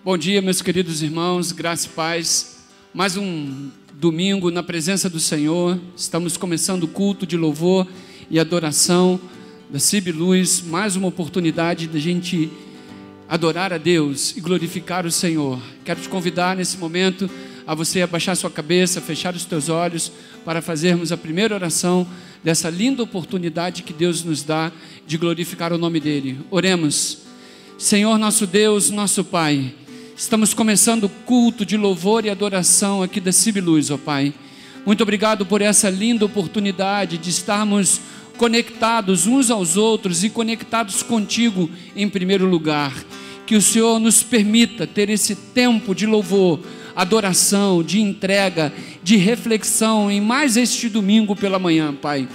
Bom dia, meus queridos irmãos, graça e paz. Mais um domingo na presença do Senhor. Estamos começando o culto de louvor e adoração da CIB Luz. Mais uma oportunidade de a gente adorar a Deus e glorificar o Senhor. Quero te convidar nesse momento a você abaixar sua cabeça, fechar os teus olhos para fazermos a primeira oração dessa linda oportunidade que Deus nos dá de glorificar o nome dEle. Oremos. Senhor nosso Deus, nosso Pai, estamos começando o culto de louvor e adoração aqui da CIB Luz, ó Pai. Muito obrigado por essa linda oportunidade de estarmos conectados uns aos outros e conectados contigo em primeiro lugar. Que o Senhor nos permita ter esse tempo de louvor, adoração, de entrega, de reflexão em mais este domingo pela manhã, Pai.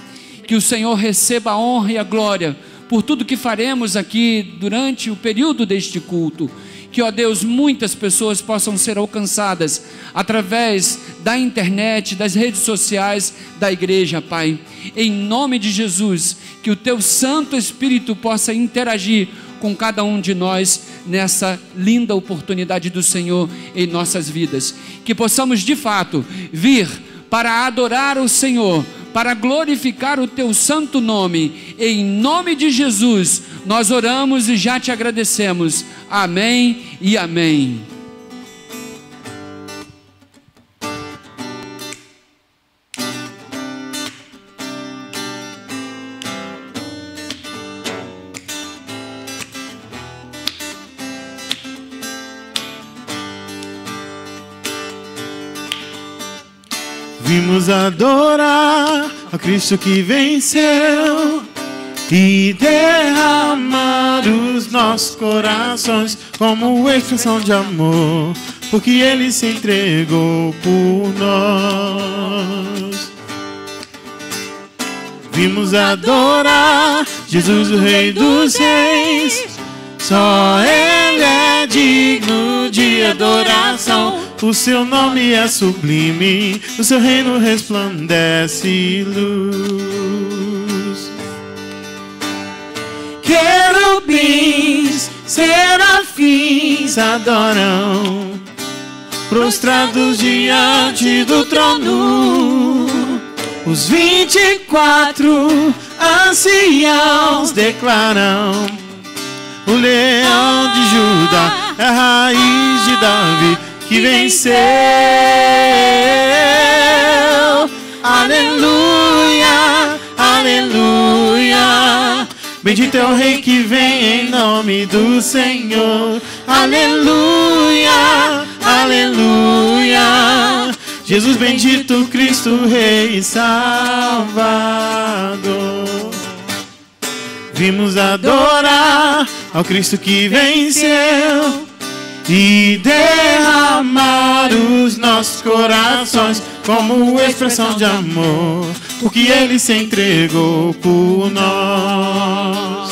Que o Senhor receba a honra e a glória por tudo que faremos aqui durante o período deste culto. Que, ó Deus, muitas pessoas possam ser alcançadas através da internet, das redes sociais da igreja, Pai. Em nome de Jesus, que o Teu Santo Espírito possa interagir com cada um de nós nessa linda oportunidade do Senhor em nossas vidas. Que possamos de fato vir para adorar o Senhor, para glorificar o Teu santo nome. Em nome de Jesus nós oramos e já te agradecemos. Amém e amém. Vimos adorar a Cristo que venceu e derramar os nossos corações como expressão de amor, porque Ele se entregou por nós. Vimos adorar Jesus, o Rei dos Reis, só Ele é digno de adoração. O seu nome é sublime, o seu reino resplandece luz. Querubins, serafins adoram, prostrados diante do trono. Os 24 anciãos declaram: o leão de Judá é a raiz de Davi que venceu. Aleluia, aleluia. Bendito é o Rei que vem em nome do Senhor. Aleluia, aleluia. Jesus bendito, Cristo Rei e Salvador. Vimos adorar ao Cristo que venceu e derramar os nossos corações como expressão de amor, porque Ele se entregou por nós.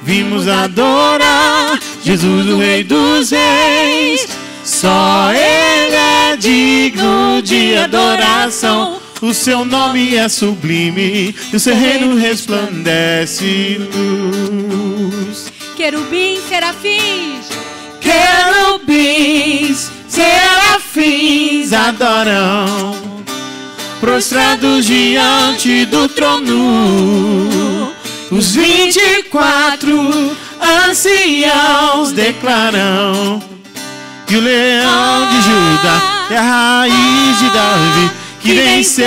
Vimos adorar Jesus, o Rei dos Reis, só Ele é digno de adoração. O seu nome é sublime e o seu reino resplandece luz. Querubins, serafins, querubins, serafins adoram, prostrados diante do trono. Os 24 anciãos declaram que o leão de Judá é a raiz de Davi que venceu.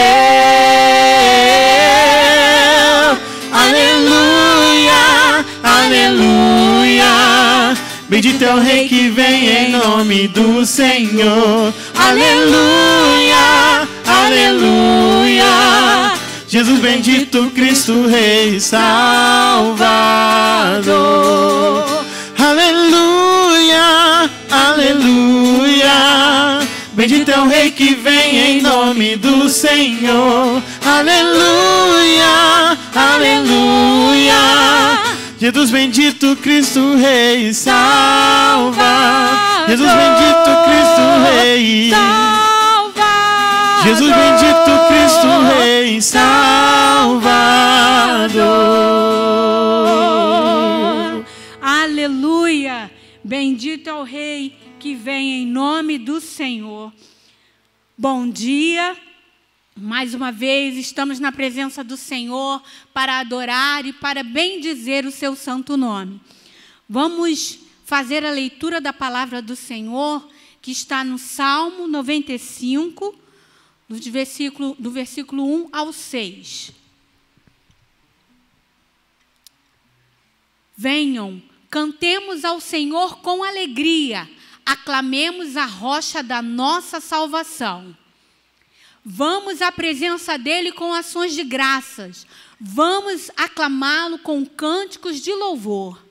Aleluia, aleluia. Bendito é o Rei que vem em nome do Senhor. Aleluia, aleluia. Jesus bendito, Cristo Rei Salvador. Aleluia, aleluia. Bendito é o Rei que vem em nome do Senhor. Aleluia, aleluia. Jesus bendito, Cristo Rei salva. Jesus bendito, Cristo Rei salva. Jesus bendito, Cristo Rei Salvador. Aleluia. Bendito é o Rei que vem em nome do Senhor. Bom dia. Mais uma vez estamos na presença do Senhor para adorar e para bendizer o seu santo nome. Vamos fazer a leitura da palavra do Senhor, que está no Salmo 95, do versículo 1 ao 6. Venham, cantemos ao Senhor com alegria, aclamemos a rocha da nossa salvação. Vamos à presença dele com ações de graças, vamos aclamá-lo com cânticos de louvor.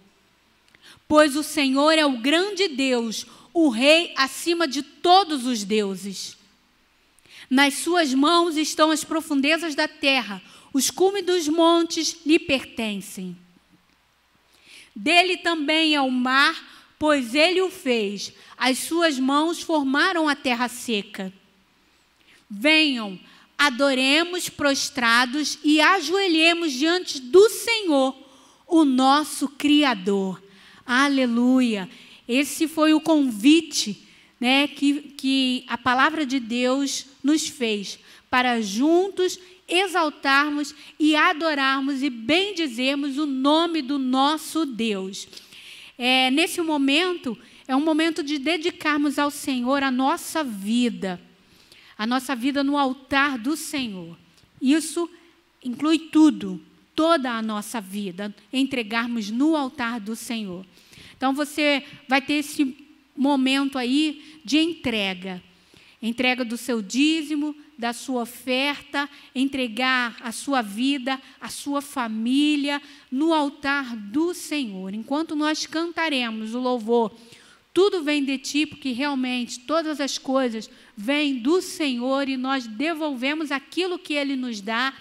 Pois o Senhor é o grande Deus, o Rei acima de todos os deuses. Nas suas mãos estão as profundezas da terra, os cumes dos montes lhe pertencem. Dele também é o mar, pois ele o fez. As suas mãos formaram a terra seca. Venham, adoremos prostrados e ajoelhemos diante do Senhor, o nosso Criador. Aleluia! Esse foi o convite, né, que a palavra de Deus nos fez, para juntos exaltarmos e adorarmos e bendizermos o nome do nosso Deus. Nesse momento, é um momento de dedicarmos ao Senhor a nossa vida no altar do Senhor. Isso inclui tudo, toda a nossa vida, entregarmos no altar do Senhor. Então, você vai ter esse momento aí de entrega do seu dízimo, da sua oferta, entregar a sua vida, a sua família no altar do Senhor. Enquanto nós cantaremos o louvor, tudo vem de ti, porque realmente todas as coisas vêm do Senhor e nós devolvemos aquilo que Ele nos dá.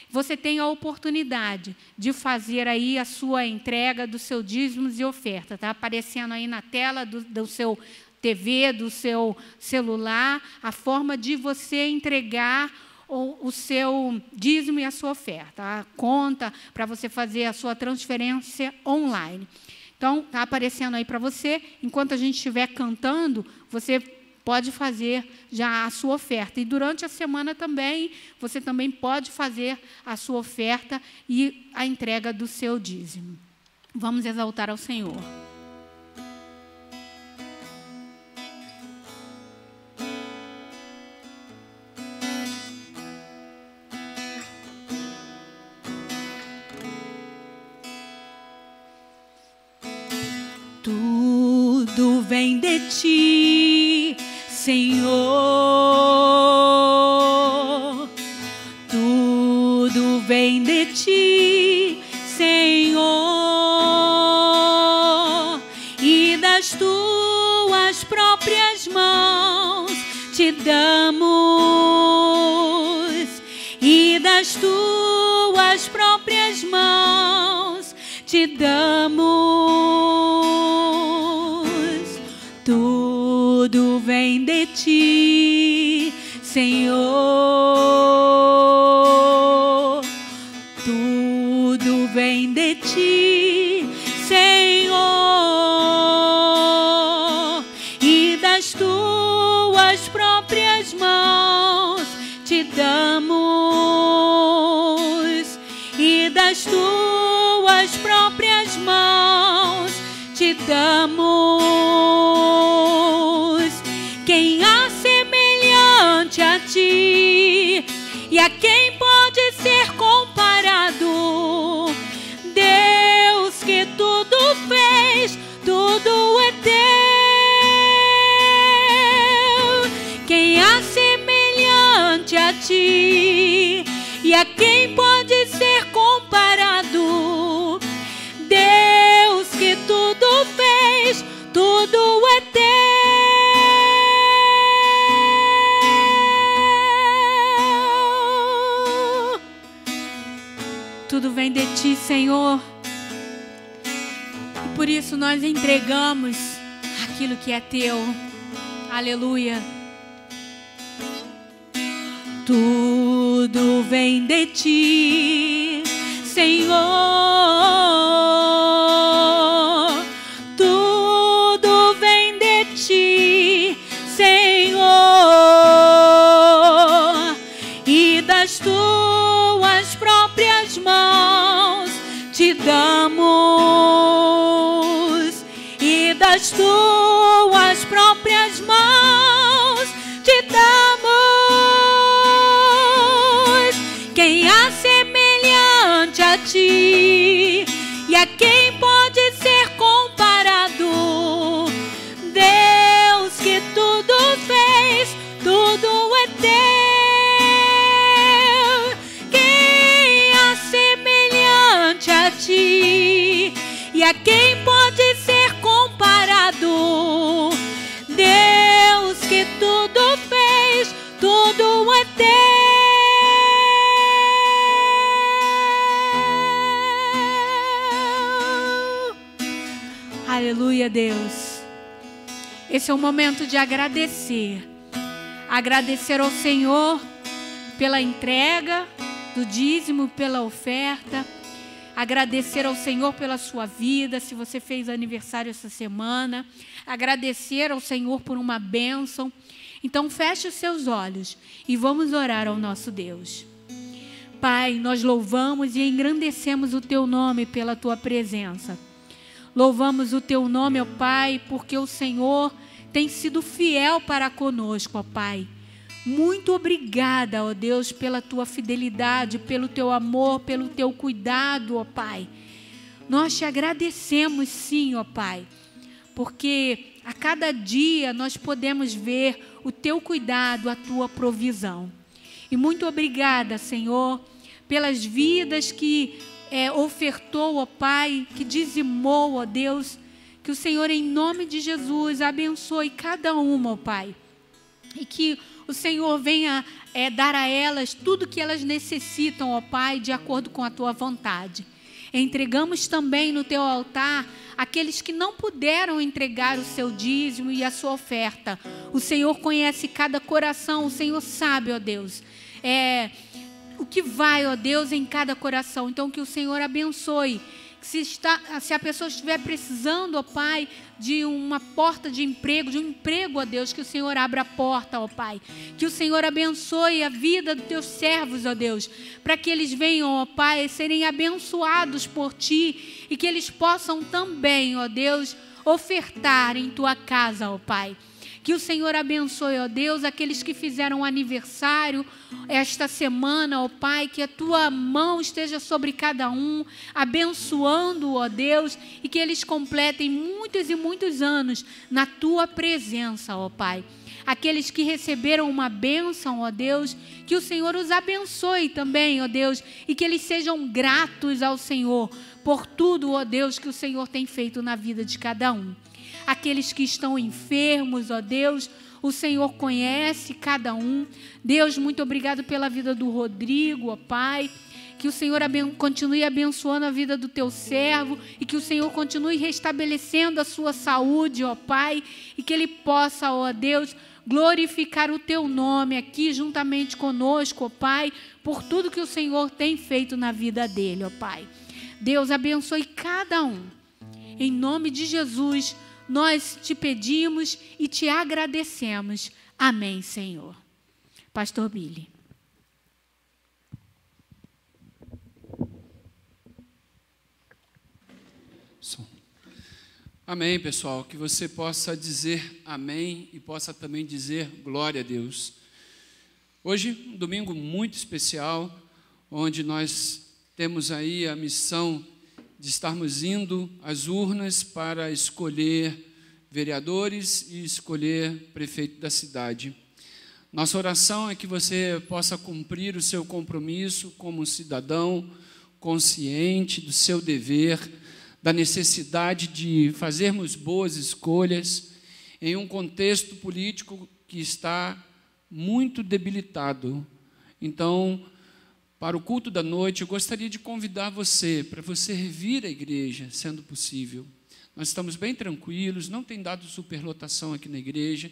Você tem a oportunidade de fazer aí a sua entrega dos seus dízimos e oferta. Está aparecendo aí na tela do seu TV, do seu celular, a forma de você entregar o seu dízimo e a sua oferta, a conta para você fazer a sua transferência online. Então, está aparecendo aí para você. Enquanto a gente estiver cantando, você pode fazer já a sua oferta. E durante a semana também, você também pode fazer a sua oferta e a entrega do seu dízimo. Vamos exaltar ao Senhor. Tudo vem de ti, Senhor. Tudo vem de ti, Senhor. E das tuas próprias mãos te damos. E das tuas próprias mãos te damos. Tudo vem de ti, Senhor. Tudo vem de ti, Senhor. E das tuas próprias mãos te damos. E das tuas próprias mãos te damos. Quem há semelhante a ti, e a quem pode ser comparado? Deus que tudo fez, tudo é teu. Quem há semelhante a ti, e a quem pode ser comparado? Deus que tudo fez, tudo é teu. Tudo vem de ti, Senhor. E por isso nós entregamos aquilo que é teu. Aleluia. Tudo vem de ti, Senhor. Tudo amamos e das tuas próprias mãos te damos. Quem há semelhante a ti e a quem pode ser comparado? Deus que tudo fez, tudo é teu. Quem há semelhante a ti e a quem pode ser comparado? Deus que tudo fez, tudo é teu. Aleluia, Deus. Esse é o momento de agradecer. Agradecer ao Senhor pela entrega do dízimo, pela oferta. Agradecer ao Senhor pela sua vida, se você fez aniversário essa semana. Agradecer ao Senhor por uma bênção. Então feche os seus olhos e vamos orar ao nosso Deus. Pai, nós louvamos e engrandecemos o teu nome pela tua presença. Louvamos o teu nome, ó Pai, porque o Senhor tem sido fiel para conosco, ó Pai. Muito obrigada, ó Deus, pela tua fidelidade, pelo teu amor, pelo teu cuidado, ó Pai. Nós te agradecemos sim, ó Pai, porque a cada dia nós podemos ver o teu cuidado, a tua provisão. E muito obrigada, Senhor, pelas vidas que ofertou, ó Pai, que dizimou, ó Deus, que o Senhor, em nome de Jesus, abençoe cada uma, ó Pai, e que o Senhor venha dar a elas tudo que elas necessitam, ó Pai, de acordo com a tua vontade. Entregamos também no teu altar aqueles que não puderam entregar o seu dízimo e a sua oferta. O Senhor conhece cada coração, o Senhor sabe, ó Deus, o que vai, ó Deus, em cada coração. Então que o Senhor abençoe. Se a pessoa estiver precisando, ó Pai, de uma porta de emprego, de um emprego, ó Deus, que o Senhor abra a porta, ó Pai. Que o Senhor abençoe a vida dos teus servos, ó Deus, para que eles venham, ó Pai, serem abençoados por Ti e que eles possam também, ó Deus, ofertar em Tua casa, ó Pai. Que o Senhor abençoe, ó Deus, aqueles que fizeram aniversário esta semana, ó Pai, que a Tua mão esteja sobre cada um, abençoando, ó Deus, e que eles completem muitos e muitos anos na Tua presença, ó Pai. Aqueles que receberam uma bênção, ó Deus, que o Senhor os abençoe também, ó Deus, e que eles sejam gratos ao Senhor por tudo, ó Deus, que o Senhor tem feito na vida de cada um. Aqueles que estão enfermos, ó Deus, o Senhor conhece cada um. Deus, muito obrigado pela vida do Rodrigo, ó Pai. Que o Senhor continue abençoando a vida do teu servo e que o Senhor continue restabelecendo a sua saúde, ó Pai, e que ele possa, ó Deus, glorificar o teu nome aqui juntamente conosco, ó Pai, por tudo que o Senhor tem feito na vida dele, ó Pai. Deus, abençoe cada um. Em nome de Jesus, nós te pedimos e te agradecemos. Amém, Senhor. Pastor Billy. Amém, pessoal. Que você possa dizer amém e possa também dizer glória a Deus. Hoje, um domingo muito especial, onde nós temos aí a missão de estarmos indo às urnas para escolher vereadores e escolher prefeito da cidade. Nossa oração é que você possa cumprir o seu compromisso como cidadão consciente do seu dever, da necessidade de fazermos boas escolhas em um contexto político que está muito debilitado. Então, para o culto da noite, eu gostaria de convidar você, para você vir à igreja, sendo possível. Nós estamos bem tranquilos, não tem dado superlotação aqui na igreja.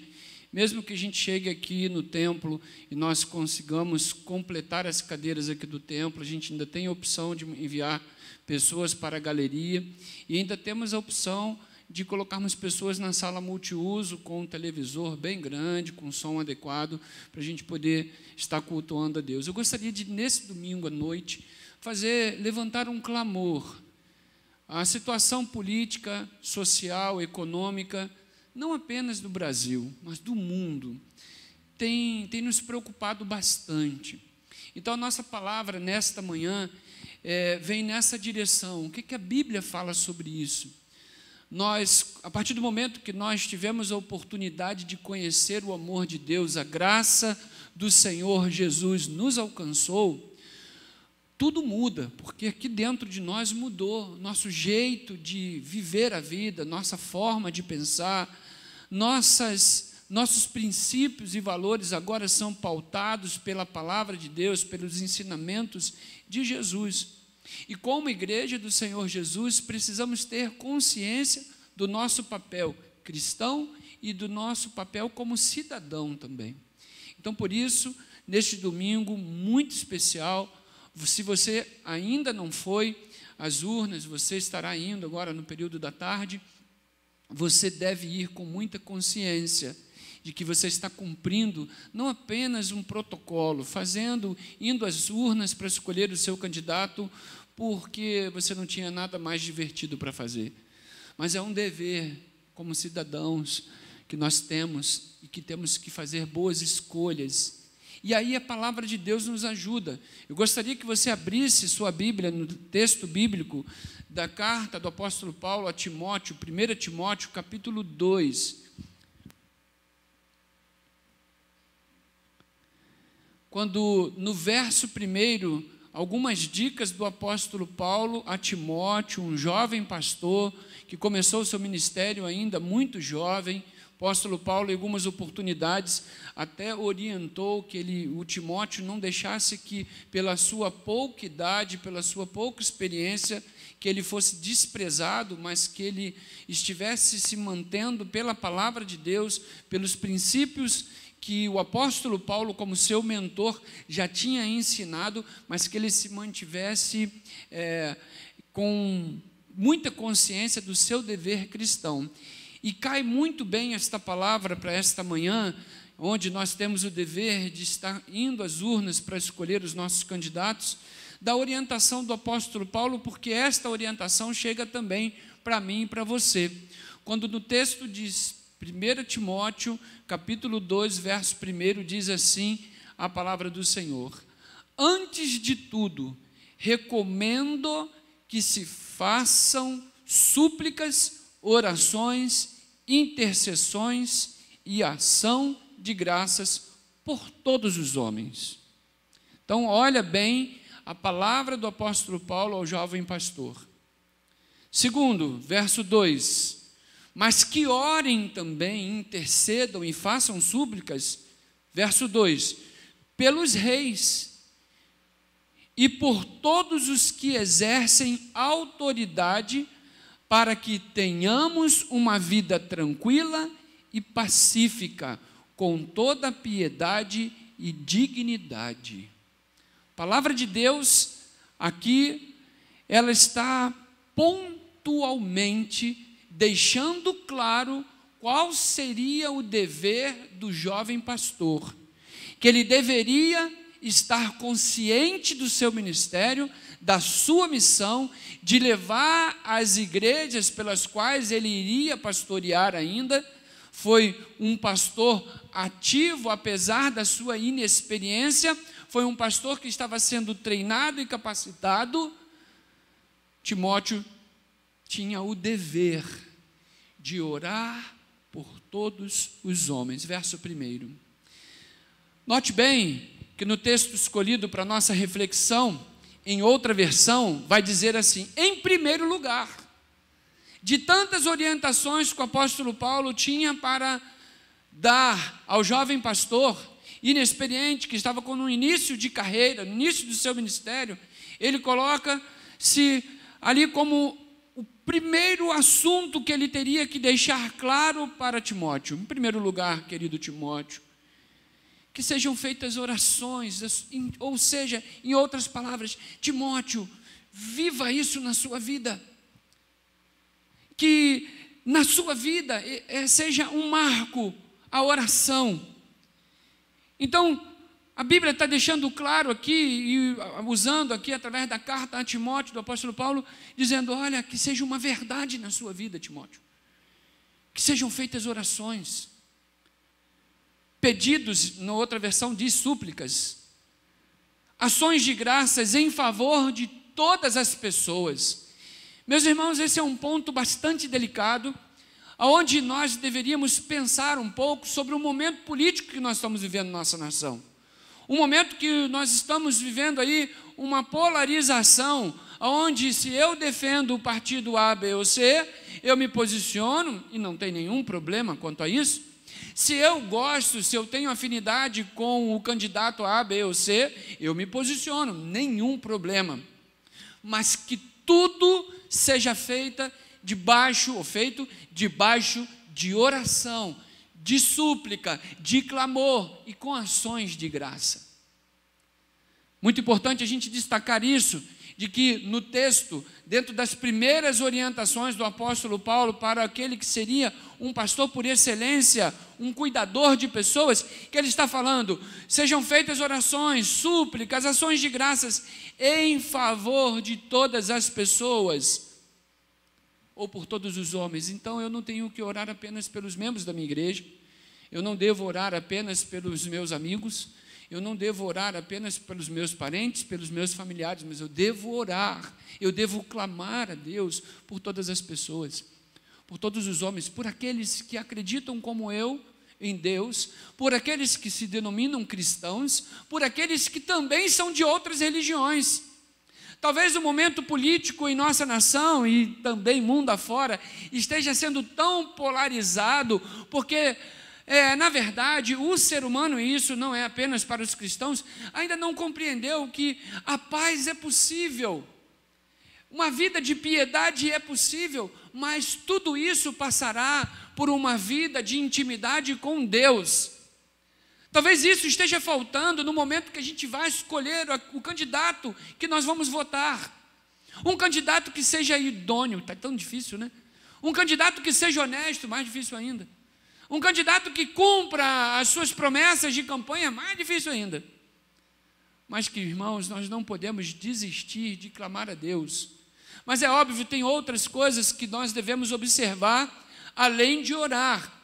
Mesmo que a gente chegue aqui no templo e nós consigamos completar as cadeiras aqui do templo, a gente ainda tem a opção de enviar pessoas para a galeria e ainda temos a opção de colocarmos pessoas na sala multiuso com um televisor bem grande, com som adequado, para a gente poder estar cultuando a Deus. Eu gostaria de, nesse domingo à noite, levantar um clamor a situação política, social, econômica, não apenas do Brasil, mas do mundo, tem nos preocupado bastante. Então, a nossa palavra nesta manhã vem nessa direção. O que a Bíblia fala sobre isso? Nós, a partir do momento que nós tivemos a oportunidade de conhecer o amor de Deus, a graça do Senhor Jesus nos alcançou, tudo muda, porque aqui dentro de nós mudou nosso jeito de viver a vida, nossa forma de pensar, nossos princípios e valores agora são pautados pela palavra de Deus, pelos ensinamentos de Jesus. E como igreja do Senhor Jesus, precisamos ter consciência do nosso papel cristão e do nosso papel como cidadão também. Então, por isso, neste domingo muito especial, se você ainda não foi às urnas, você estará indo agora no período da tarde, você deve ir com muita consciência de que você está cumprindo não apenas um protocolo, indo às urnas para escolher o seu candidato porque você não tinha nada mais divertido para fazer, mas é um dever como cidadãos que nós temos e que temos que fazer boas escolhas. E aí a palavra de Deus nos ajuda. Eu gostaria que você abrisse sua Bíblia no texto bíblico da carta do apóstolo Paulo a Timóteo, 1 Timóteo, capítulo 2. Quando no verso 1, algumas dicas do apóstolo Paulo a Timóteo, um jovem pastor que começou o seu ministério ainda muito jovem. O apóstolo Paulo, em algumas oportunidades, até orientou que o Timóteo não deixasse que, pela sua pouca idade, pela sua pouca experiência, que ele fosse desprezado, mas que ele estivesse se mantendo pela palavra de Deus, pelos princípios que o apóstolo Paulo, como seu mentor, já tinha ensinado, mas que ele se mantivesse com muita consciência do seu dever cristão. E cai muito bem esta palavra para esta manhã, onde nós temos o dever de estar indo às urnas para escolher os nossos candidatos, da orientação do apóstolo Paulo, porque esta orientação chega também para mim e para você. Quando no texto diz 1 Timóteo, capítulo 2, verso 1, diz assim a palavra do Senhor: antes de tudo, recomendo que se façam súplicas, orações, intercessões e ação de graças por todos os homens. Então, olha bem a palavra do apóstolo Paulo ao jovem pastor. Segundo, verso 2: mas que orem também, intercedam e façam súplicas, verso 2, pelos reis e por todos os que exercem autoridade, para que tenhamos uma vida tranquila e pacífica, com toda piedade e dignidade. A palavra de Deus aqui, ela está pontualmente deixando claro qual seria o dever do jovem pastor, que ele deveria estar consciente do seu ministério, da sua missão, de levar as igrejas pelas quais ele iria pastorear ainda. Foi um pastor ativo, apesar da sua inexperiência, foi um pastor que estava sendo treinado e capacitado. Timóteo tinha o dever de orar por todos os homens. Verso 1. Note bem que no texto escolhido para nossa reflexão, em outra versão, vai dizer assim: em primeiro lugar. De tantas orientações que o apóstolo Paulo tinha para dar ao jovem pastor inexperiente, que estava no início de carreira, no início do seu ministério, ele coloca-se ali como o primeiro assunto que ele teria que deixar claro para Timóteo. Em primeiro lugar, querido Timóteo, que sejam feitas orações, ou seja, em outras palavras, Timóteo, viva isso na sua vida, que na sua vida seja um marco a oração. Então, A Bíblia está deixando claro aqui, e usando aqui através da carta a Timóteo, do apóstolo Paulo, dizendo, olha, que seja uma verdade na sua vida, Timóteo. Que sejam feitas orações, pedidos, na outra versão diz súplicas, ações de graças em favor de todas as pessoas. Meus irmãos, esse é um ponto bastante delicado, onde nós deveríamos pensar um pouco sobre o momento político que nós estamos vivendo na nossa nação. Um momento que nós estamos vivendo aí uma polarização, onde se eu defendo o partido A, B ou C, eu me posiciono, e não tem nenhum problema quanto a isso. Se eu gosto, se eu tenho afinidade com o candidato A, B ou C, eu me posiciono, nenhum problema. Mas que tudo seja feito debaixo de oração, de súplica, de clamor e com ações de graça. Muito importante a gente destacar isso, de que no texto, dentro das primeiras orientações do apóstolo Paulo para aquele que seria um pastor por excelência, um cuidador de pessoas, que ele está falando, sejam feitas orações, súplicas, ações de graças em favor de todas as pessoas, ou por todos os homens. Então eu não tenho que orar apenas pelos membros da minha igreja, eu não devo orar apenas pelos meus amigos, eu não devo orar apenas pelos meus parentes, pelos meus familiares, mas eu devo orar, eu devo clamar a Deus por todas as pessoas, por todos os homens, por aqueles que acreditam como eu em Deus, por aqueles que se denominam cristãos, por aqueles que também são de outras religiões. Talvez o momento político em nossa nação e também mundo afora esteja sendo tão polarizado, porque na verdade, o ser humano, e isso não é apenas para os cristãos, ainda não compreendeu que a paz é possível, uma vida de piedade é possível, mas tudo isso passará por uma vida de intimidade com Deus. Talvez isso esteja faltando no momento que a gente vai escolher o candidato que nós vamos votar. Um candidato que seja idôneo, está tão difícil, né? Um candidato que seja honesto, mais difícil ainda. Um candidato que cumpra as suas promessas de campanha, mais difícil ainda. Mas que, irmãos, nós não podemos desistir de clamar a Deus. Mas é óbvio, tem outras coisas que nós devemos observar, além de orar.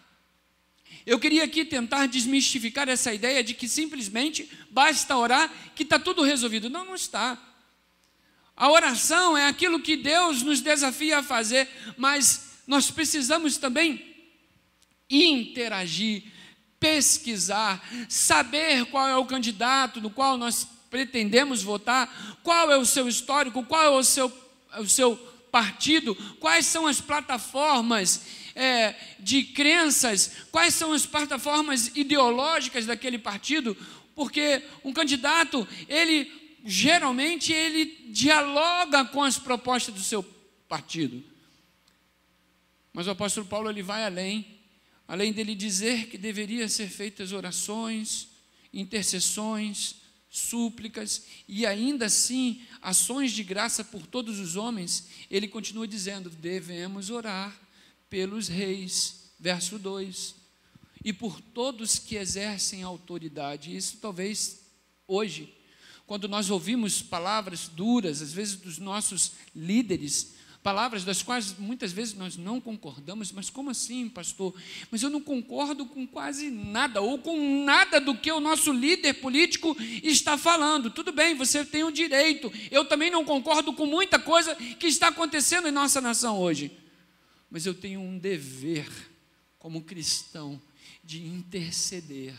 Eu queria aqui tentar desmistificar essa ideia de que simplesmente basta orar, que está tudo resolvido. Não, não está. A oração é aquilo que Deus nos desafia a fazer, mas nós precisamos também interagir, pesquisar, saber qual é o candidato no qual nós pretendemos votar, qual é o seu histórico, qual é o seu partido, quais são as plataformas de crenças, quais são as plataformas ideológicas daquele partido, porque um candidato, geralmente ele dialoga com as propostas do seu partido. Mas o apóstolo Paulo ele vai além dele dizer que deveria ser feitas orações, intercessões, súplicas e ainda assim ações de graça por todos os homens, ele continua dizendo, devemos orar pelos reis, verso 2, e por todos que exercem autoridade. Isso talvez hoje, quando nós ouvimos palavras duras, às vezes dos nossos líderes, palavras das quais muitas vezes nós não concordamos, mas como assim, pastor? Mas eu não concordo com quase nada, ou com nada do que o nosso líder político está falando. Tudo bem, você tem o direito. Eu também não concordo com muita coisa que está acontecendo em nossa nação hoje. Mas eu tenho um dever, como cristão, de interceder,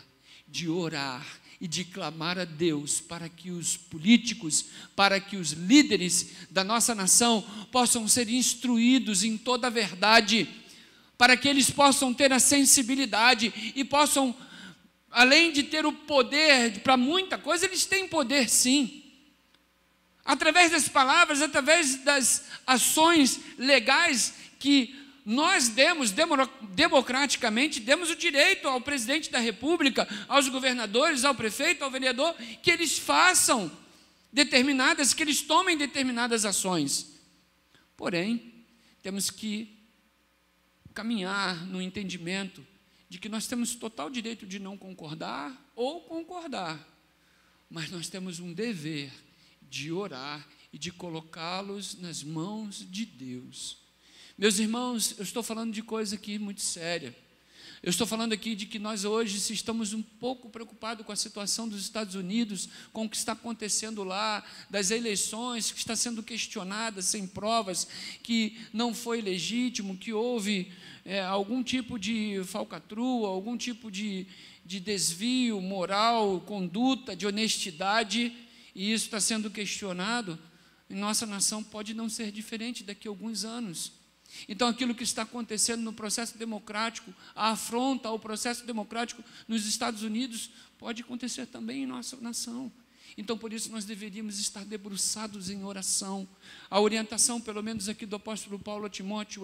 de orar e de clamar a Deus para que os políticos, para que os líderes da nossa nação possam ser instruídos em toda a verdade, para que eles possam ter a sensibilidade e possam, além de ter o poder para muita coisa, eles têm poder sim. Através das palavras, através das ações legais que nós democraticamente, demos o direito ao presidente da República, aos governadores, ao prefeito, ao vereador, que eles façam que eles tomem determinadas ações. Porém, temos que caminhar no entendimento de que nós temos total direito de não concordar ou concordar, mas nós temos um dever de orar e de colocá-los nas mãos de Deus. Meus irmãos, eu estou falando de coisa aqui muito séria. Eu estou falando aqui de que nós hoje estamos um pouco preocupados com a situação dos Estados Unidos, com o que está acontecendo lá, das eleições que está sendo questionada sem provas, que não foi legítimo, que houve algum tipo de falcatrua, algum tipo de desvio moral, conduta, de honestidade, e isso está sendo questionado. Em nossa nação pode não ser diferente daqui a alguns anos. Então, aquilo que está acontecendo no processo democrático, a afronta ao processo democrático nos Estados Unidos, pode acontecer também em nossa nação. Então, por isso, nós deveríamos estar debruçados em oração. A orientação, pelo menos aqui do apóstolo Paulo a Timóteo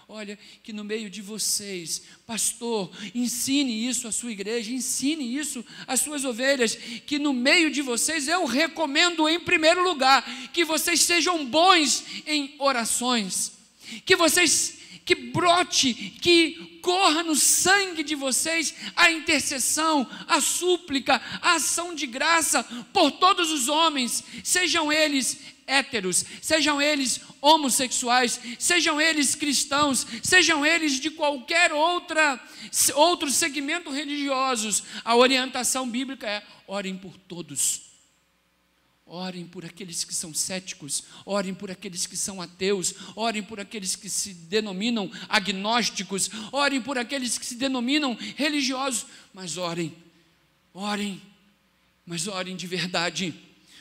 olha, que no meio de vocês, pastor, ensine isso à sua igreja, ensine isso às suas ovelhas, que no meio de vocês, eu recomendo em primeiro lugar, que vocês sejam bons em orações, que brote, que corra no sangue de vocês a intercessão, a súplica, a ação de graça por todos os homens, sejam eles héteros, sejam eles homossexuais, sejam eles cristãos, sejam eles de qualquer outro segmento religioso. A orientação bíblica é: orem por todos. Orem por aqueles que são céticos, orem por aqueles que são ateus, orem por aqueles que se denominam agnósticos, orem por aqueles que se denominam religiosos, mas orem, mas orem de verdade.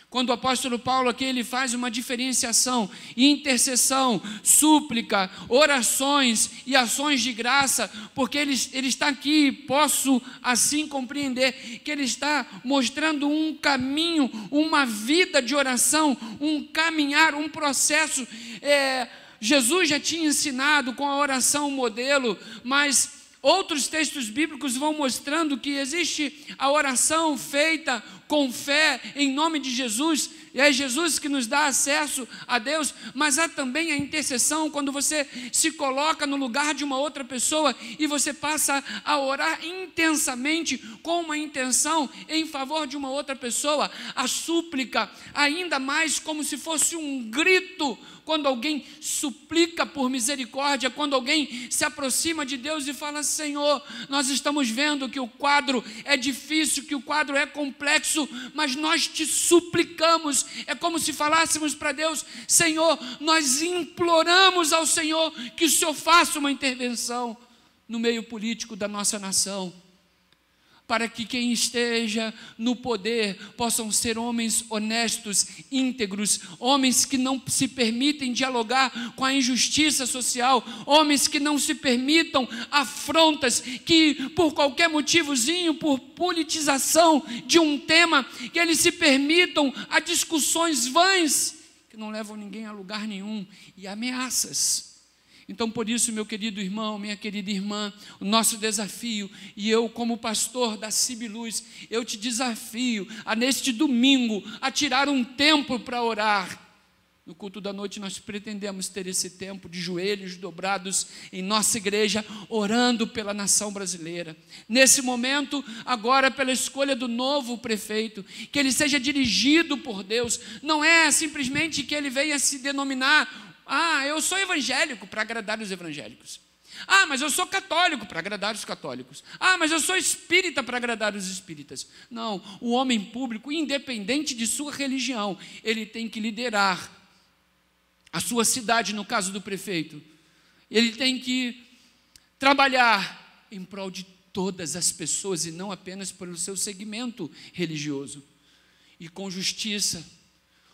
Quando o apóstolo Paulo aqui ele faz uma diferenciação, intercessão, súplica, orações e ações de graça, porque ele está aqui, posso assim compreender, que ele está mostrando um caminho, uma vida de oração, um caminhar, um processo. Jesus já tinha ensinado com a oração modelo, mas outros textos bíblicos vão mostrando que existe a oração feita com fé em nome de Jesus, e é Jesus que nos dá acesso a Deus, mas há também a intercessão, quando você se coloca no lugar de uma outra pessoa e você passa a orar intensamente com uma intenção em favor de uma outra pessoa, a súplica, ainda mais como se fosse um grito, quando alguém suplica por misericórdia, quando alguém se aproxima de Deus e fala: Senhor, nós estamos vendo que o quadro é difícil, que o quadro é complexo, mas nós te suplicamos. É como se falássemos para Deus: Senhor, nós imploramos ao Senhor que o Senhor faça uma intervenção no meio político da nossa nação, para que quem esteja no poder possam ser homens honestos, íntegros, homens que não se permitem dialogar com a injustiça social, homens que não se permitam afrontas, que por qualquer motivozinho, por politização de um tema, que eles se permitam a discussões vãs, que não levam ninguém a lugar nenhum, e ameaças. Então, por isso, meu querido irmão, minha querida irmã, o nosso desafio, e eu como pastor da CIB Luz, eu te desafio a neste domingo, a tirar um tempo para orar. No culto da noite nós pretendemos ter esse tempo de joelhos dobrados em nossa igreja, orando pela nação brasileira. Nesse momento, agora pela escolha do novo prefeito, que ele seja dirigido por Deus, não é simplesmente que ele venha se denominar: eu sou evangélico, para agradar os evangélicos. Mas eu sou católico, para agradar os católicos. Mas eu sou espírita, para agradar os espíritas. Não, o homem público, independente de sua religião, ele tem que liderar a sua cidade, no caso do prefeito. Ele tem que trabalhar em prol de todas as pessoas e não apenas pelo seu segmento religioso. E com justiça,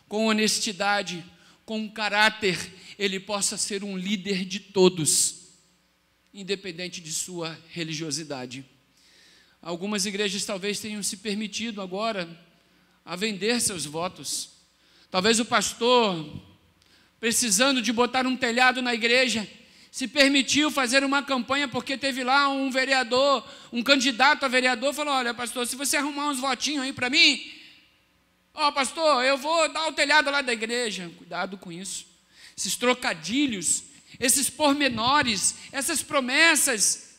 com honestidade, com caráter, ele possa ser um líder de todos, independente de sua religiosidade. Algumas igrejas talvez tenham se permitido agora a vender seus votos. Talvez o pastor, precisando de botar um telhado na igreja, se permitiu fazer uma campanha porque teve lá um vereador, um candidato a vereador, falou: olha, pastor, se você arrumar uns votinhos aí para mim, pastor, eu vou dar o telhado lá da igreja. Cuidado com isso. Esses trocadilhos, esses pormenores, essas promessas,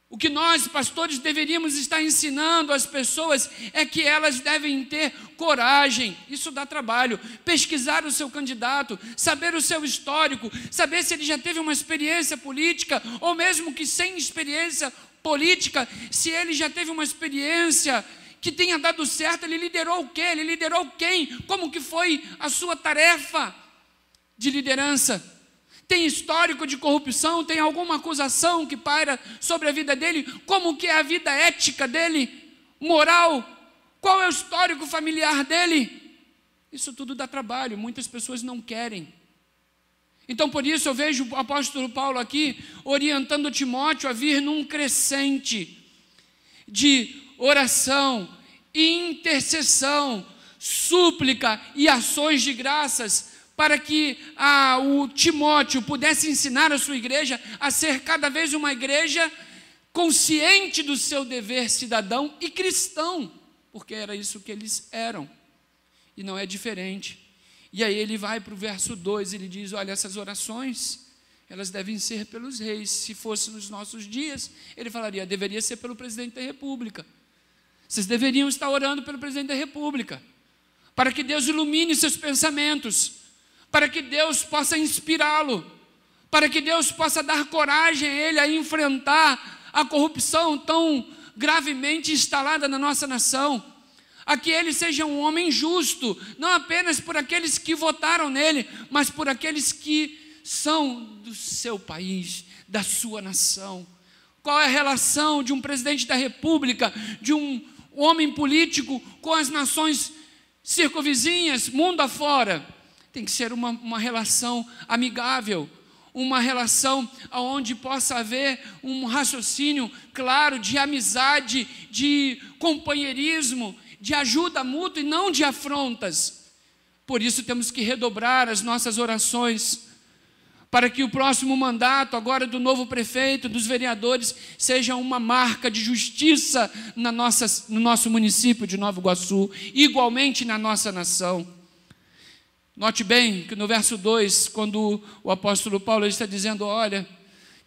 O que nós, pastores, deveríamos estar ensinando às pessoas é que elas devem ter coragem. Isso dá trabalho. Pesquisar o seu candidato, saber o seu histórico, saber se ele já teve uma experiência política, ou mesmo que sem experiência política, se ele já teve uma experiência que tenha dado certo. Ele liderou o quê? Ele liderou quem? Como que foi a sua tarefa de liderança? Tem histórico de corrupção? Tem alguma acusação que paira sobre a vida dele? Como que é a vida ética dele? Moral? Qual é o histórico familiar dele? Isso tudo dá trabalho, muitas pessoas não querem. Então, por isso, eu vejo o apóstolo Paulo aqui orientando Timóteo a vir num crescente de oração, intercessão, súplica e ações de graças, para que o Timóteo pudesse ensinar a sua igreja a ser cada vez uma igreja consciente do seu dever cidadão e cristão, porque era isso que eles eram, e não é diferente. E aí ele vai para o verso 2, ele diz, olha, essas orações, elas devem ser pelos reis. Se fosse nos nossos dias, ele falaria, deveria ser pelo presidente da república. Vocês deveriam estar orando pelo presidente da república, para que Deus ilumine seus pensamentos, para que Deus possa inspirá-lo, para que Deus possa dar coragem a ele a enfrentar a corrupção tão gravemente instalada na nossa nação, a que ele seja um homem justo, não apenas por aqueles que votaram nele, mas por aqueles que são do seu país, da sua nação. Qual é a relação de um presidente da república, de um homem político com as nações circunvizinhas, mundo afora? Tem que ser uma relação amigável, uma relação onde possa haver um raciocínio claro de amizade, de companheirismo, de ajuda mútua e não de afrontas. Por isso temos que redobrar as nossas orações, para que o próximo mandato, agora do novo prefeito, dos vereadores, seja uma marca de justiça no nosso município de Nova Iguaçu, igualmente na nossa nação. Note bem que no verso 2, quando o apóstolo Paulo está dizendo, olha,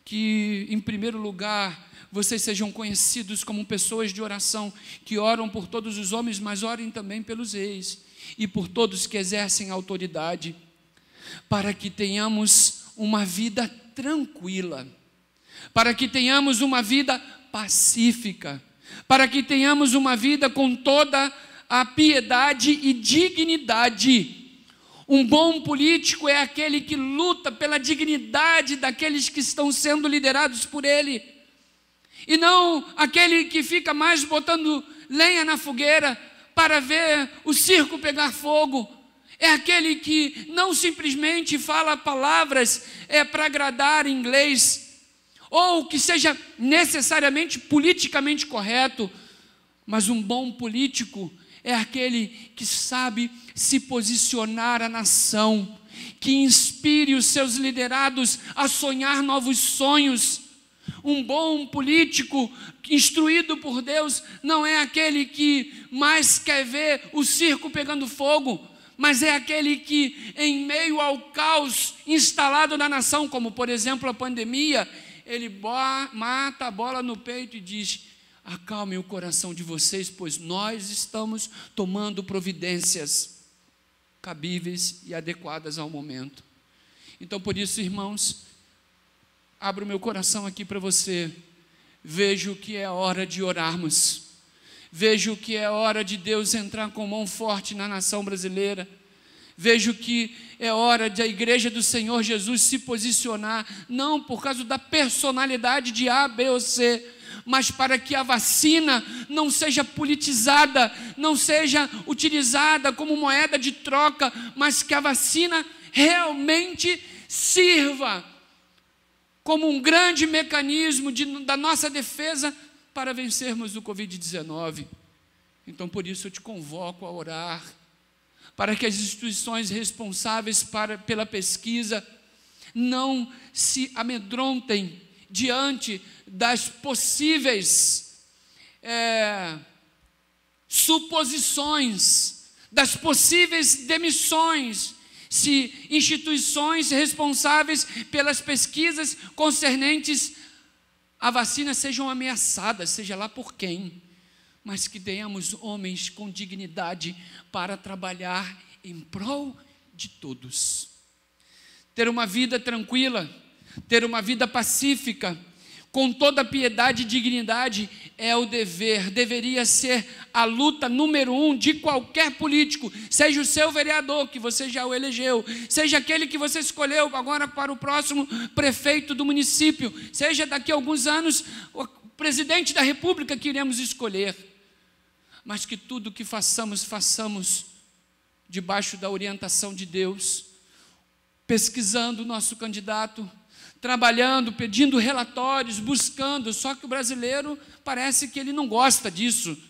que em primeiro lugar vocês sejam conhecidos como pessoas de oração, que oram por todos os homens, mas orem também pelos reis e por todos que exercem autoridade, para que tenhamos uma vida tranquila, para que tenhamos uma vida pacífica, para que tenhamos uma vida com toda a piedade e dignidade. Um bom político é aquele que luta pela dignidade daqueles que estão sendo liderados por ele, e não aquele que fica mais botando lenha na fogueira para ver o circo pegar fogo. É aquele que não simplesmente fala palavras para agradar em inglês, ou que seja necessariamente politicamente correto, mas um bom político é aquele que sabe se posicionar a nação, que inspire os seus liderados a sonhar novos sonhos. Um bom político instruído por Deus não é aquele que mais quer ver o circo pegando fogo, mas é aquele que, em meio ao caos instalado na nação, como por exemplo a pandemia, ele mata a bola no peito e diz, acalmem o coração de vocês, pois nós estamos tomando providências cabíveis e adequadas ao momento. Então, por isso, irmãos, abro meu coração aqui para você. Vejo que é hora de orarmos. Vejo que é hora de Deus entrar com mão forte na nação brasileira. Vejo que é hora de a igreja do Senhor Jesus se posicionar, não por causa da personalidade de A, B ou C, mas para que a vacina não seja politizada, não seja utilizada como moeda de troca, mas que a vacina realmente sirva como um grande mecanismo da nossa defesa para vencermos o Covid-19. Então, por isso eu te convoco a orar, para que as instituições responsáveis pela pesquisa não se amedrontem diante das possíveis suposições, das possíveis demissões, se instituições responsáveis pelas pesquisas concernentes a vacina sejam ameaçadas, seja lá por quem, mas que tenhamos homens com dignidade para trabalhar em prol de todos. Ter uma vida tranquila, ter uma vida pacífica, com toda piedade e dignidade, é o dever, deveria ser a luta número 1 de qualquer político, seja o seu vereador, que você já o elegeu, seja aquele que você escolheu agora para o próximo prefeito do município, seja daqui a alguns anos o presidente da república que iremos escolher, mas que tudo que façamos, façamos debaixo da orientação de Deus, pesquisando o nosso candidato, trabalhando, pedindo relatórios, buscando, só que o brasileiro parece que ele não gosta disso,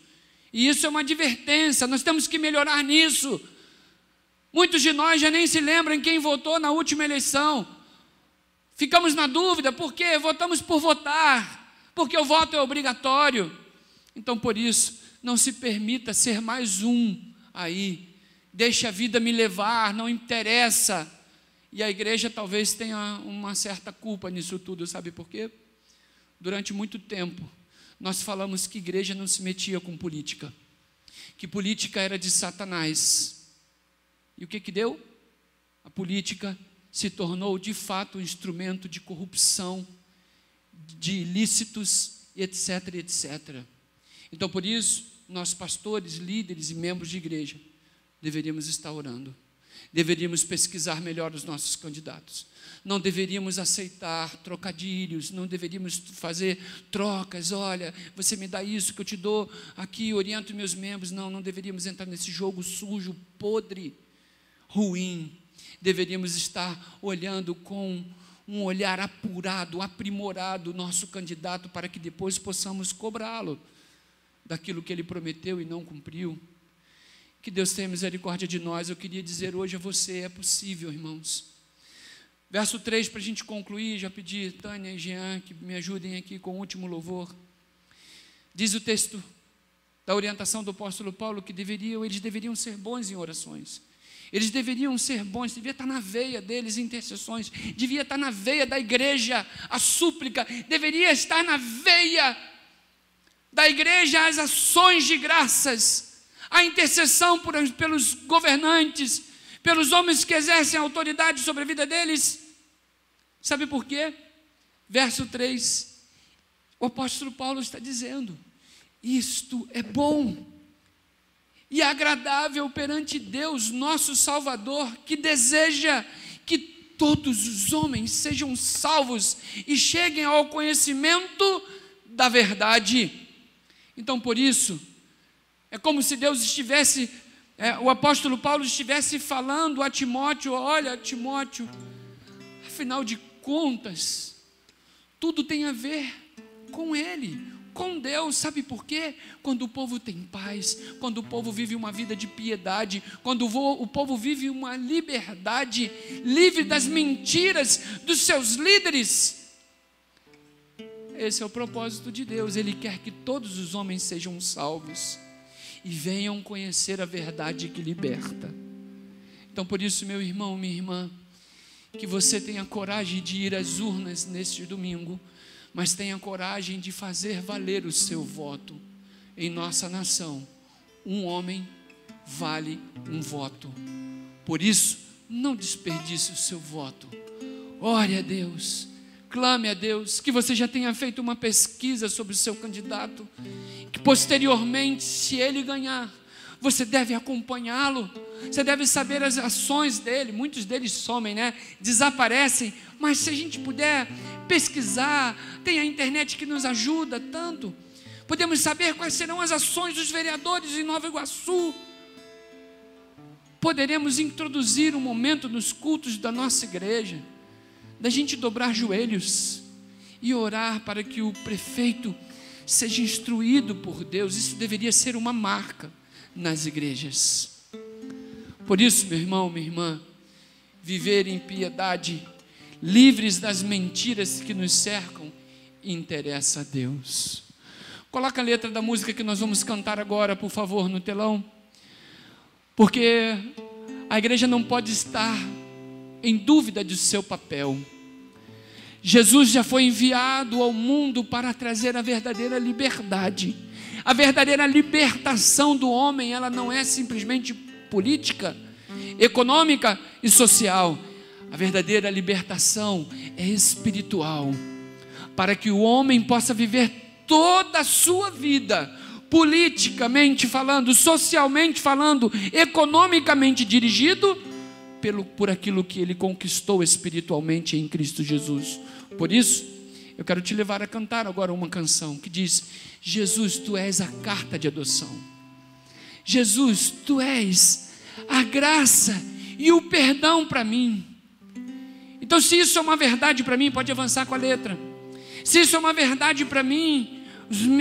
e isso é uma advertência, nós temos que melhorar nisso. Muitos de nós já nem se lembram quem votou na última eleição, ficamos na dúvida, porque votamos por votar, porque o voto é obrigatório. Então, por isso, não se permita ser mais um aí, deixe a vida me levar, não interessa. E a igreja talvez tenha uma certa culpa nisso tudo, sabe por quê? Durante muito tempo, nós falamos que igreja não se metia com política, que política era de Satanás. E o que deu? A política se tornou de fato um instrumento de corrupção, de ilícitos, etc, etc. Então, por isso, nós pastores, líderes e membros de igreja, deveríamos estar orando. Deveríamos pesquisar melhor os nossos candidatos. Não deveríamos aceitar trocadilhos, não deveríamos fazer trocas. Olha, você me dá isso que eu te dou aqui, oriento meus membros. Não deveríamos entrar nesse jogo sujo, podre, ruim. Deveríamos estar olhando com um olhar apurado, aprimorado o nosso candidato, para que depois possamos cobrá-lo daquilo que ele prometeu e não cumpriu. Que Deus tenha misericórdia de nós. Eu queria dizer hoje a você, é possível, irmãos. Verso 3, para a gente concluir, já pedi Tânia e Jean que me ajudem aqui com o último louvor. Diz o texto da orientação do apóstolo Paulo que eles deveriam ser bons em orações. Eles deveriam ser bons, devia estar na veia deles intercessões, devia estar na veia da igreja a súplica, deveria estar na veia da igreja as ações de graças, a intercessão pelos governantes, pelos homens que exercem autoridade sobre a vida deles. Sabe por quê? Verso 3, o apóstolo Paulo está dizendo: isto é bom e agradável perante Deus, nosso Salvador, que deseja que todos os homens sejam salvos e cheguem ao conhecimento da verdade. Então, por isso, é como se Deus estivesse, o apóstolo Paulo estivesse falando a Timóteo: olha, Timóteo, afinal de contas, tudo tem a ver com ele, com Deus. Sabe por quê? Quando o povo tem paz, quando o povo vive uma vida de piedade, quando o povo vive uma liberdade, livre das mentiras dos seus líderes. Esse é o propósito de Deus. Ele quer que todos os homens sejam salvos e venham conhecer a verdade que liberta. Então, por isso, meu irmão, minha irmã, que você tenha coragem de ir às urnas neste domingo, mas tenha coragem de fazer valer o seu voto. Em nossa nação, um homem vale um voto. Por isso, não desperdice o seu voto. Ore a Deus, clame a Deus, que você já tenha feito uma pesquisa sobre o seu candidato, que posteriormente, se ele ganhar, você deve acompanhá-lo, você deve saber as ações dele. Muitos deles somem, desaparecem, mas se a gente puder pesquisar, tem a internet que nos ajuda tanto, podemos saber quais serão as ações dos vereadores em Nova Iguaçu. Poderemos introduzir um momento nos cultos da nossa igreja, da gente dobrar joelhos e orar para que o prefeito seja instruído por Deus. Isso deveria ser uma marca nas igrejas. Por isso, meu irmão, minha irmã, viver em piedade, livres das mentiras que nos cercam, interessa a Deus. Coloca a letra da música que nós vamos cantar agora, por favor, no telão, porque a igreja não pode estar em dúvida do seu papel. Jesus já foi enviado ao mundo para trazer a verdadeira liberdade. A verdadeira libertação do homem, ela não é simplesmente política, econômica e social. A verdadeira libertação é espiritual, para que o homem possa viver toda a sua vida, politicamente falando, socialmente falando, economicamente dirigido por aquilo que ele conquistou espiritualmente em Cristo Jesus. Por isso, eu quero te levar a cantar agora uma canção que diz: Jesus, tu és a carta de adoção. Jesus, tu és a graça e o perdão para mim. Então, se isso é uma verdade para mim, pode avançar com a letra. Se isso é uma verdade para mim,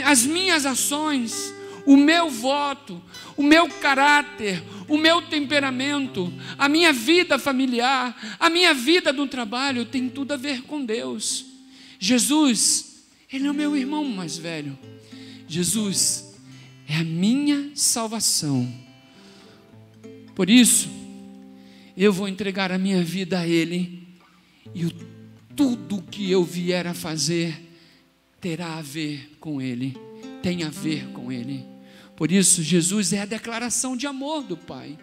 as minhas ações, o meu voto, o meu caráter, o meu temperamento, a minha vida familiar, a minha vida no trabalho, tem tudo a ver com Deus. Jesus, Ele é o meu irmão mais velho. Jesus é a minha salvação. Por isso, eu vou entregar a minha vida a Ele, e tudo que eu vier a fazer terá a ver com Ele, tem a ver com Ele. Por isso, Jesus é a declaração de amor do Pai.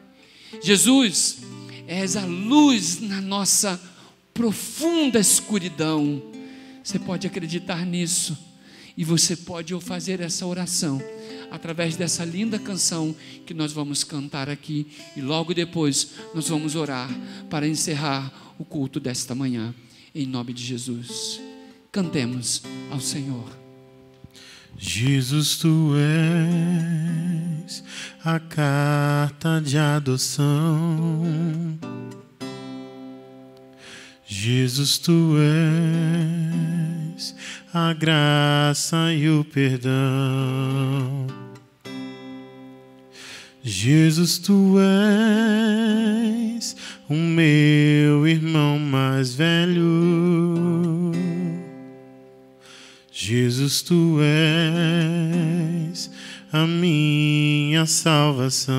Jesus é a luz na nossa profunda escuridão. Você pode acreditar nisso, e você pode fazer essa oração através dessa linda canção que nós vamos cantar aqui, e logo depois nós vamos orar para encerrar o culto desta manhã, em nome de Jesus. Cantemos ao Senhor. Jesus, tu és a carta de adoção. Jesus, tu és a graça e o perdão. Jesus, tu és o meu irmão mais velho. Jesus, tu és a minha salvação.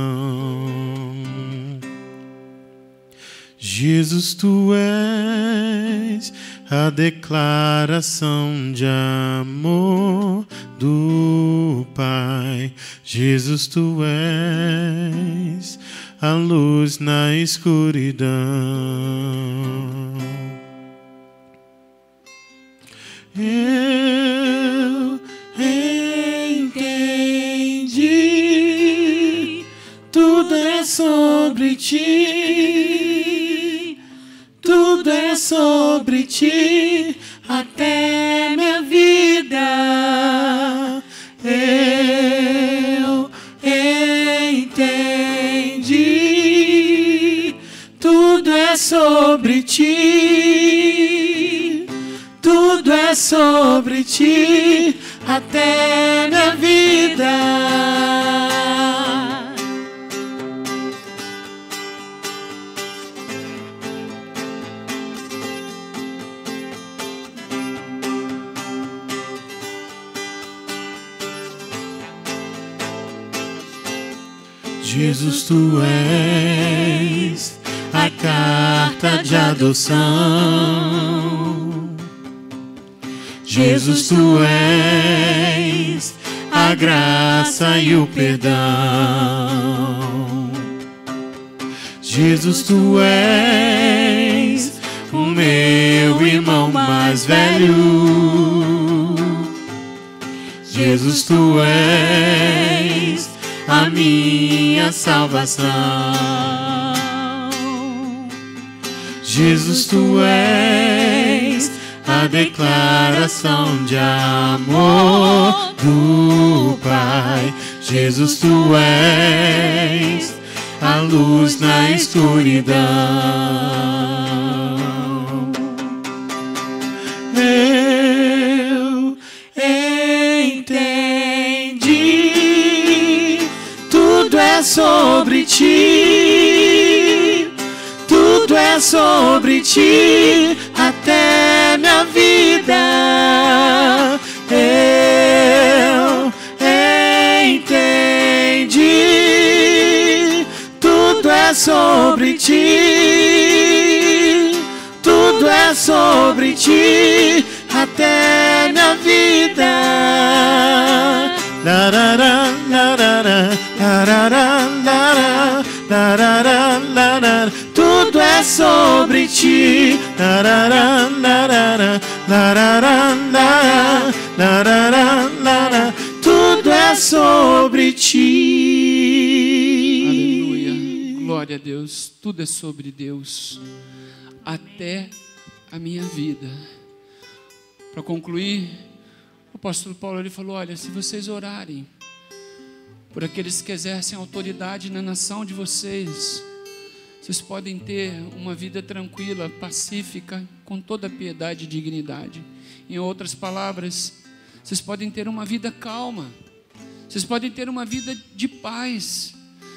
Jesus, tu és a declaração de amor do Pai. Jesus, tu és a luz na escuridão. Eu entendi, tudo é sobre ti, tudo é sobre ti, até minha vida. Eu entendi, tudo é sobre ti, tudo é sobre ti, até minha vida. Jesus, tu és a carta de adoção. Jesus, tu és a graça e o perdão. Jesus, tu és o meu irmão mais velho. Jesus, tu és a minha salvação. Jesus, tu és a declaração de amor do Pai. Jesus, tu és a luz na escuridão. Eu entendi, tudo é sobre ti, tudo é sobre ti, até minha vida. Eu entendi, tudo é sobre ti, tudo é sobre ti, sobre ti. Tudo é sobre ti. Aleluia. Glória a Deus. Tudo é sobre Deus. Até a minha vida. Para concluir, o apóstolo Paulo ele falou: olha, se vocês orarem por aqueles que exercem autoridade na nação de vocês, vocês podem ter uma vida tranquila, pacífica, com toda a piedade e dignidade. Em outras palavras, vocês podem ter uma vida calma, vocês podem ter uma vida de paz,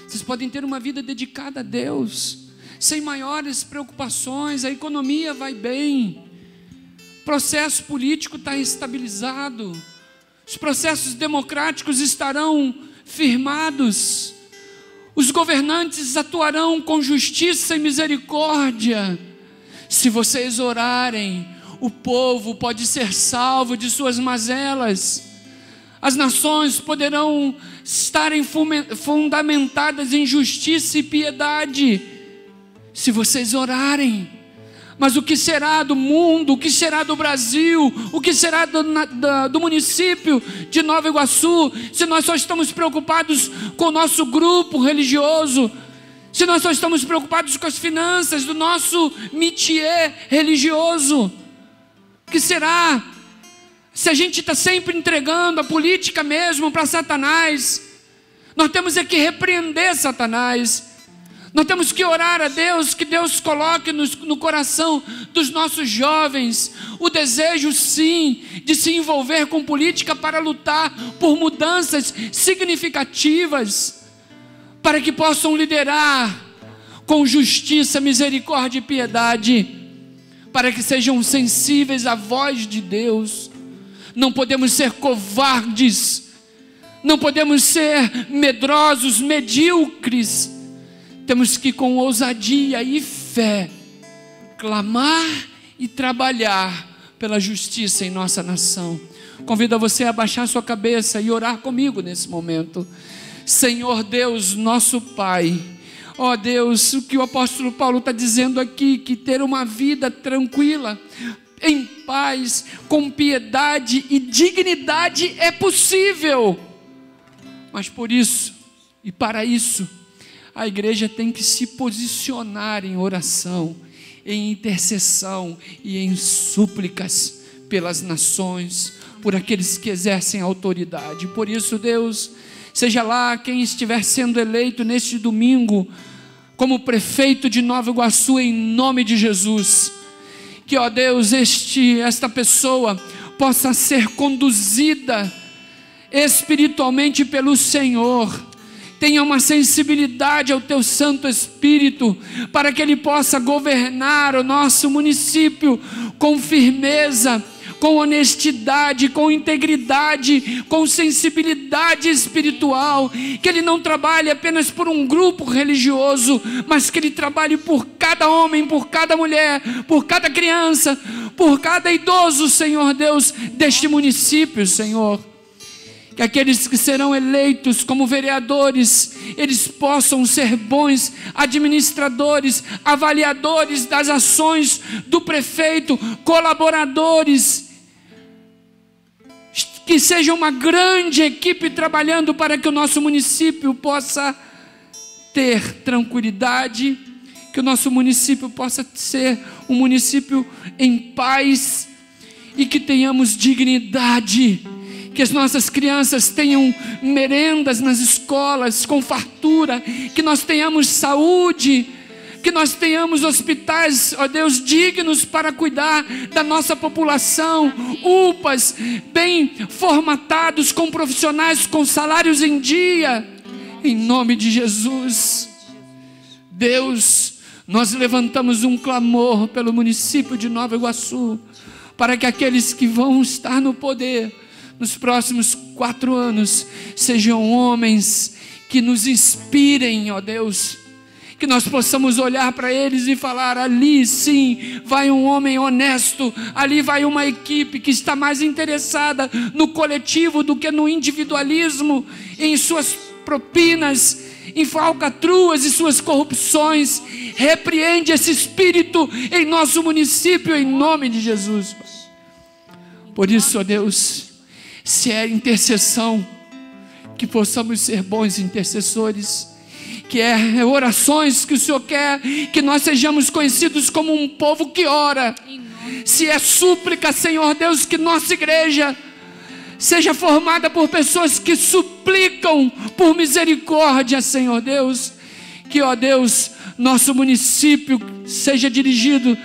vocês podem ter uma vida dedicada a Deus, sem maiores preocupações. A economia vai bem, o processo político está estabilizado, os processos democráticos estarão firmados, os governantes atuarão com justiça e misericórdia. Se vocês orarem, o povo pode ser salvo de suas mazelas, as nações poderão estarem fundamentadas em justiça e piedade, se vocês orarem. Mas o que será do mundo, o que será do Brasil, o que será do município de Nova Iguaçu, se nós só estamos preocupados com o nosso grupo religioso, se nós só estamos preocupados com as finanças do nosso métier religioso? O que será se a gente está sempre entregando a política mesmo para Satanás? Nós temos é que repreender Satanás. Nós temos que orar a Deus, que Deus coloque no coração dos nossos jovens o desejo, sim, de se envolver com política para lutar por mudanças significativas, para que possam liderar com justiça, misericórdia e piedade, para que sejam sensíveis à voz de Deus. Não podemos ser covardes, não podemos ser medrosos, medíocres. Temos que, com ousadia e fé, clamar e trabalhar pela justiça em nossa nação. Convido a você a abaixar sua cabeça e orar comigo nesse momento. Senhor Deus, nosso Pai, ó Deus, o que o apóstolo Paulo está dizendo aqui, que ter uma vida tranquila, em paz, com piedade e dignidade é possível. Mas por isso e para isso, a igreja tem que se posicionar em oração, em intercessão e em súplicas pelas nações, por aqueles que exercem autoridade. Por isso, Deus, seja lá quem estiver sendo eleito neste domingo como prefeito de Nova Iguaçu, em nome de Jesus, que, ó Deus, esta pessoa possa ser conduzida espiritualmente pelo Senhor, tenha uma sensibilidade ao Teu Santo Espírito, para que Ele possa governar o nosso município com firmeza, com honestidade, com integridade, com sensibilidade espiritual, que Ele não trabalhe apenas por um grupo religioso, mas que Ele trabalhe por cada homem, por cada mulher, por cada criança, por cada idoso, Senhor Deus, deste município, Senhor. Que aqueles que serão eleitos como vereadores, eles possam ser bons administradores, avaliadores das ações do prefeito, colaboradores, que seja uma grande equipe trabalhando para que o nosso município possa ter tranquilidade, que o nosso município possa ser um município em paz e que tenhamos dignidade. Que as nossas crianças tenham merendas nas escolas com fartura, que nós tenhamos saúde, que nós tenhamos hospitais, ó Deus, dignos para cuidar da nossa população, UPAs bem formatados, com profissionais com salários em dia, em nome de Jesus. Deus, nós levantamos um clamor pelo município de Nova Iguaçu, para que aqueles que vão estar no poder nos próximos 4 anos sejam homens que nos inspirem, ó Deus, que nós possamos olhar para eles e falar: ali sim vai um homem honesto, ali vai uma equipe que está mais interessada no coletivo do que no individualismo, em suas propinas, em falcatruas e suas corrupções. Repreende esse espírito em nosso município, em nome de Jesus. Por isso, ó Deus, se é intercessão, que possamos ser bons intercessores, que é orações que o Senhor quer, que nós sejamos conhecidos como um povo que ora. Se é súplica, Senhor Deus, que nossa igreja seja formada por pessoas que suplicam por misericórdia, Senhor Deus. Que, ó Deus, nosso município seja dirigido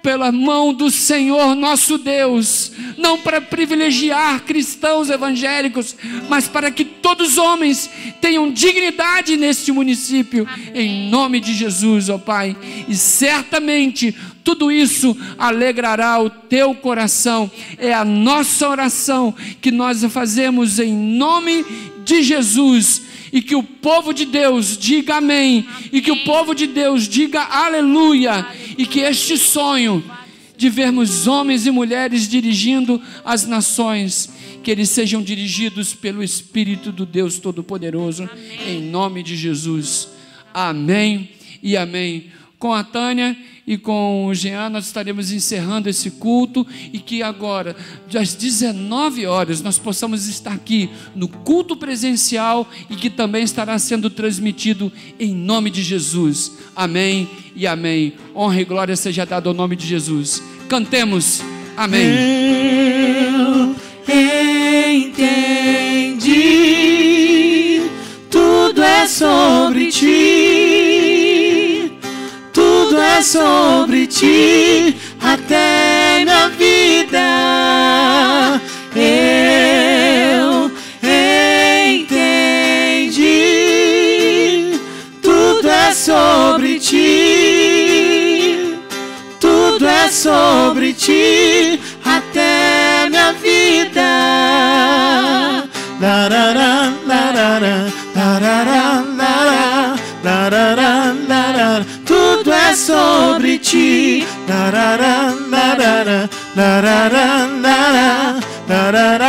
pela mão do Senhor nosso Deus, não para privilegiar cristãos evangélicos, mas para que todos os homens tenham dignidade neste município. Amém. Em nome de Jesus, ó Pai. E certamente tudo isso alegrará o teu coração. É a nossa oração que nós fazemos em nome de Jesus. E que o povo de Deus diga amém. E que o povo de Deus diga aleluia. E que este sonho de vermos homens e mulheres dirigindo as nações, que eles sejam dirigidos pelo Espírito do Deus Todo-Poderoso. Em nome de Jesus. Amém e amém. Com a Tânia e com o Jean, nós estaremos encerrando esse culto, e que agora, às 19 horas, nós possamos estar aqui no culto presencial, e que também estará sendo transmitido em nome de Jesus. Amém e amém. Honra e glória seja dada ao nome de Jesus. Cantemos. Amém. Eu entendi, tudo é sobre ti. Tudo é sobre ti, até na vida. Eu entendi. Tudo é sobre ti. Tudo é sobre ti, até minha vida. Larará, larará, larará, larará, larará, larará. Tudo é sobre ti. Larará, larará, larará, larará, larará.